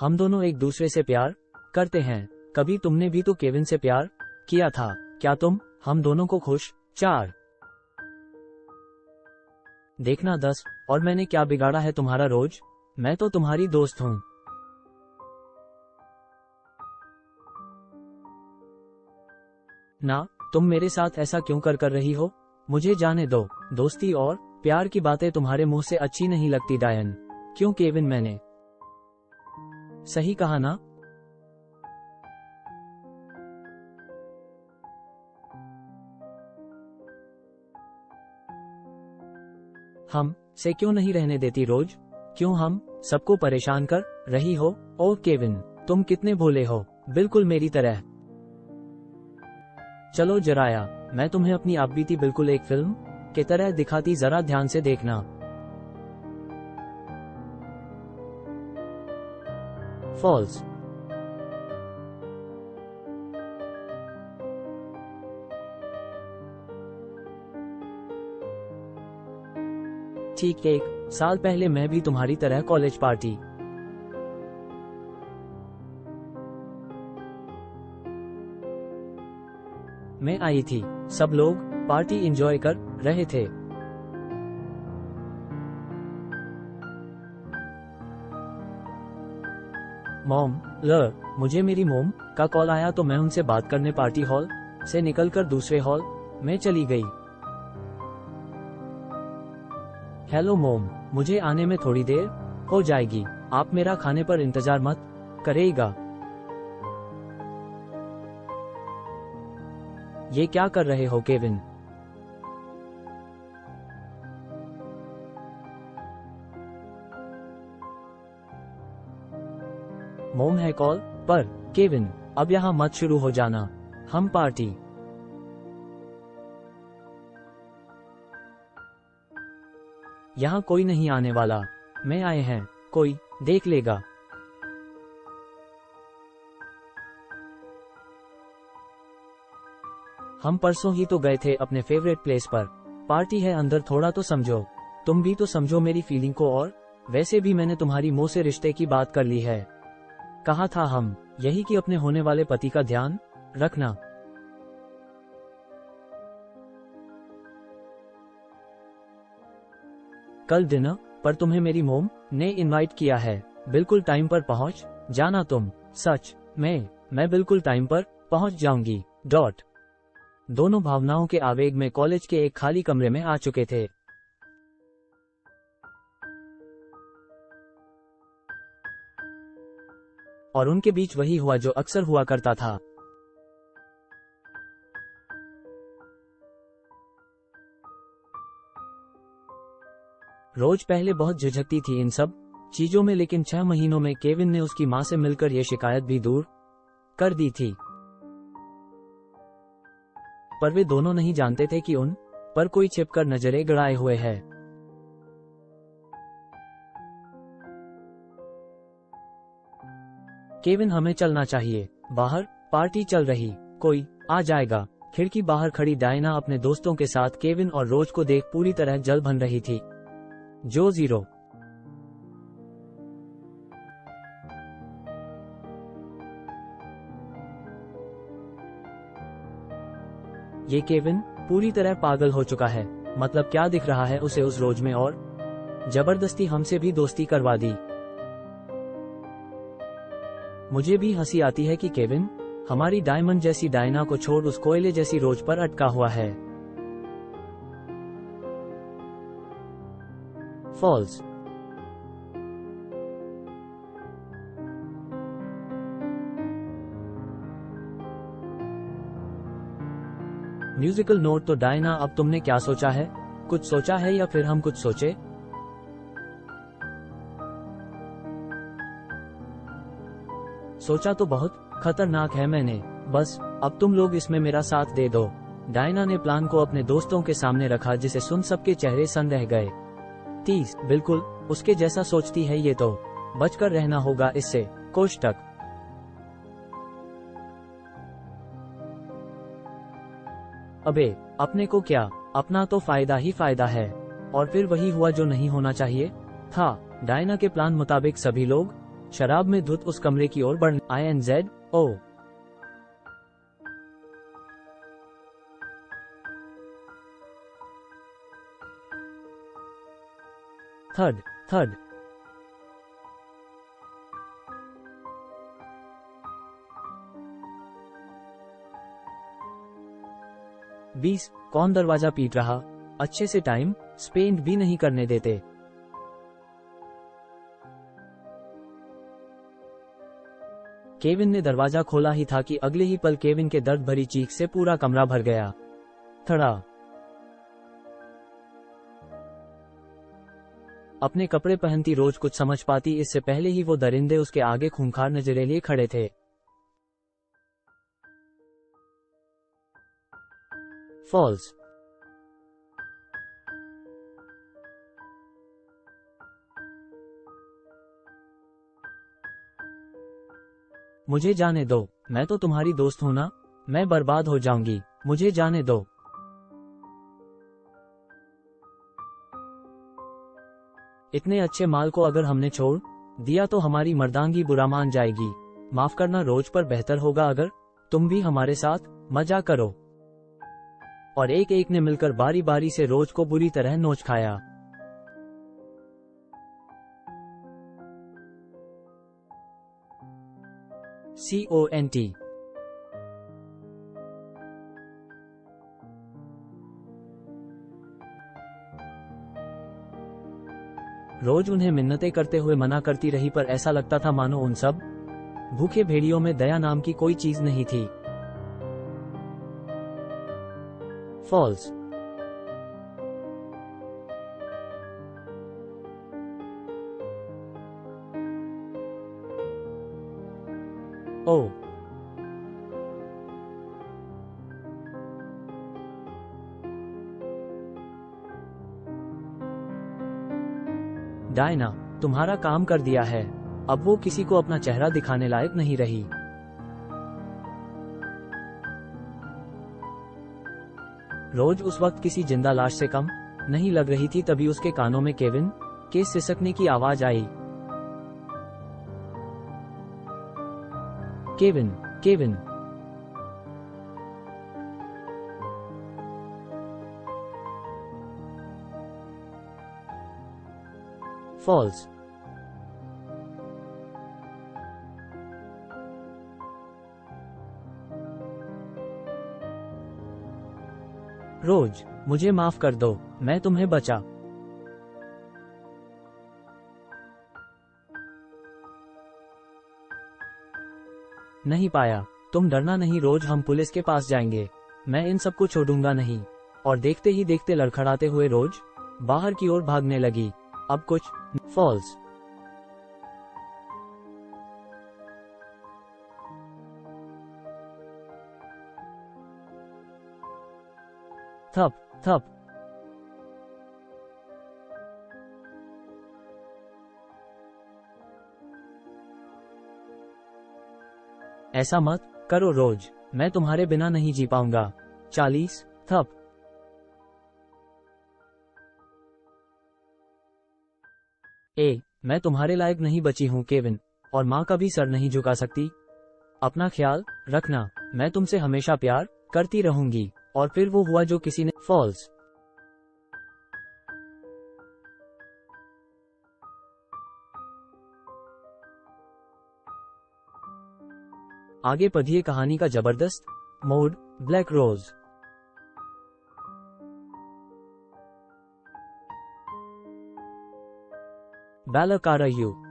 हम दोनों एक दूसरे से प्यार करते हैं। कभी तुमने भी तो केविन से प्यार किया था क्या तुम? हम दोनों को खुश 4 देखना 10 और मैंने क्या बिगाड़ा है तुम्हारा रोज? मैं तो तुम्हारी दोस्त हूँ। ना, तुम मेरे साथ ऐसा क्यों कर रही हो? मुझे जाने दो। दोस्ती और प्यार की बातें तुम्हारे मुंह से अच्छी नहीं लगती डायन। क्यों केविन, मैंने सही कहा ना? हम से क्यों नहीं रहने देती रोज? क्यों हम सबको परेशान कर रही हो? ओ केविन, तुम कितने भोले हो, बिल्कुल मेरी तरह। चलो जराया, मैं तुम्हें अपनी आप बीती बिल्कुल एक फिल्म की तरह दिखाती, जरा ध्यान से देखना। फॉल्स। ठीक 1 साल पहले मैं भी तुम्हारी तरह कॉलेज पार्टी में आई थी। सब लोग पार्टी एंजॉय कर रहे थे। मॉम मुझे मेरी मोम का कॉल आया तो मैं उनसे बात करने पार्टी हॉल से निकलकर दूसरे हॉल में चली गई। हेलो मोम, मुझे आने में थोड़ी देर हो जाएगी, आप मेरा खाने पर इंतजार मत करेगा। ये क्या कर रहे हो केविन? मोम है कॉल पर। केविन, अब यहाँ मत शुरू हो जाना, हम पार्टी यहाँ कोई नहीं आने वाला। मैं आए हैं, कोई देख लेगा। हम परसों ही तो गए थे अपने फेवरेट प्लेस पर। पार्टी है अंदर, थोड़ा तो समझो। तुम भी तो समझो मेरी फीलिंग को। और वैसे भी मैंने तुम्हारी मुंह से रिश्ते की बात कर ली है। कहा था हम यही कि अपने होने वाले पति का ध्यान रखना। कल डिनर पर तुम्हें मेरी मोम ने इनवाइट किया है। बिल्कुल टाइम पर पहुंच जाना तुम। सच में मैं बिल्कुल टाइम पर पहुंच जाऊंगी। दोनों भावनाओं के आवेग में कॉलेज के एक खाली कमरे में आ चुके थे। और उनके बीच वही हुआ जो अक्सर हुआ करता था। रोज पहले बहुत झिझकती थी इन सब चीजों में, लेकिन 6 महीनों में केविन ने उसकी मां से मिलकर यह शिकायत भी दूर कर दी थी। पर वे दोनों नहीं जानते थे कि उन पर कोई छिपकर नजरें गड़ाए हुए है। केविन, हमें चलना चाहिए। बाहर पार्टी चल रही, कोई आ जाएगा। खिड़की बाहर खड़ी डायना अपने दोस्तों के साथ केविन और रोज को देख पूरी तरह जल भन रही थी। जो 0 ये केविन पूरी तरह पागल हो चुका है। मतलब क्या दिख रहा है उसे उस रोज में, और जबरदस्ती हमसे भी दोस्ती करवा दी। मुझे भी हंसी आती है कि केविन हमारी डायमंड जैसी डायना को छोड़ उस कोयले जैसी रोज पर अटका हुआ है। फॉल्स। म्यूजिकल नोट तो डायना, अब तुमने क्या सोचा है? कुछ सोचा है या फिर हम कुछ सोचे? सोचा तो बहुत खतरनाक है मैंने। बस अब तुम लोग इसमें मेरा साथ दे दो। डायना ने प्लान को अपने दोस्तों के सामने रखा, जिसे सुन सबके चेहरे सन रह गए। 30 बिल्कुल उसके जैसा सोचती है ये तो। बचकर रहना होगा इससे। कोष्टक। अबे अपने को क्या, अपना तो फायदा ही फायदा है। और फिर वही हुआ जो नहीं होना चाहिए था। डायना के प्लान मुताबिक सभी लोग शराब में धुत उस कमरे की ओर बढ़ INZ ओ। थर्ड थर्ड 20 कौन दरवाजा पीट रहा? अच्छे से टाइम स्पेंड भी नहीं करने देते। केविन ने दरवाजा खोला ही था कि अगले ही पल केविन के दर्द भरी चीख से पूरा कमरा भर गया। थड़ा अपने कपड़े पहनती रोज कुछ समझ पाती इससे पहले ही वो दरिंदे उसके आगे खूंखार नजरें लिए खड़े थे। फॉल्स मुझे जाने दो, मैं तो तुम्हारी दोस्त हूं ना। मैं बर्बाद हो जाऊंगी, मुझे जाने दो। इतने अच्छे माल को अगर हमने छोड़ दिया तो हमारी मर्दांगी बुरा मान जाएगी। माफ करना रोज, पर बेहतर होगा अगर तुम भी हमारे साथ मजा करो। और एक एक ने मिलकर बारी बारी से रोज को बुरी तरह नोच खाया। CONT रोज उन्हें मिन्नतें करते हुए मना करती रही, पर ऐसा लगता था मानो उन सब भूखे भेड़ियों में दया नाम की कोई चीज नहीं थी। फॉल्स ओ डायना, तुम्हारा काम कर दिया है। अब वो किसी को अपना चेहरा दिखाने लायक नहीं रही। रोज उस वक्त किसी जिंदा लाश से कम नहीं लग रही थी। तभी उसके कानों में केविन के सिसकने की आवाज आई। Kevin, Kevin. फॉल्स रोज, मुझे माफ कर दो, मैं तुम्हें बचा नहीं पाया। तुम डरना नहीं रोज, हम पुलिस के पास जाएंगे। मैं इन सबको छोड़ूंगा नहीं। और देखते ही देखते लड़खड़ाते हुए रोज बाहर की ओर भागने लगी। अब कुछ फॉल्स थप थप ऐसा मत करो रोज, मैं तुम्हारे बिना नहीं जी पाऊंगा। 40 थप मैं तुम्हारे लायक नहीं बची हूं केविन, और माँ का भी सर नहीं झुका सकती। अपना ख्याल रखना, मैं तुमसे हमेशा प्यार करती रहूंगी। और फिर वो हुआ जो किसी ने फॉल्स आगे पढ़िए कहानी का जबरदस्त मोड, ब्लैक रोज। Balakarayyu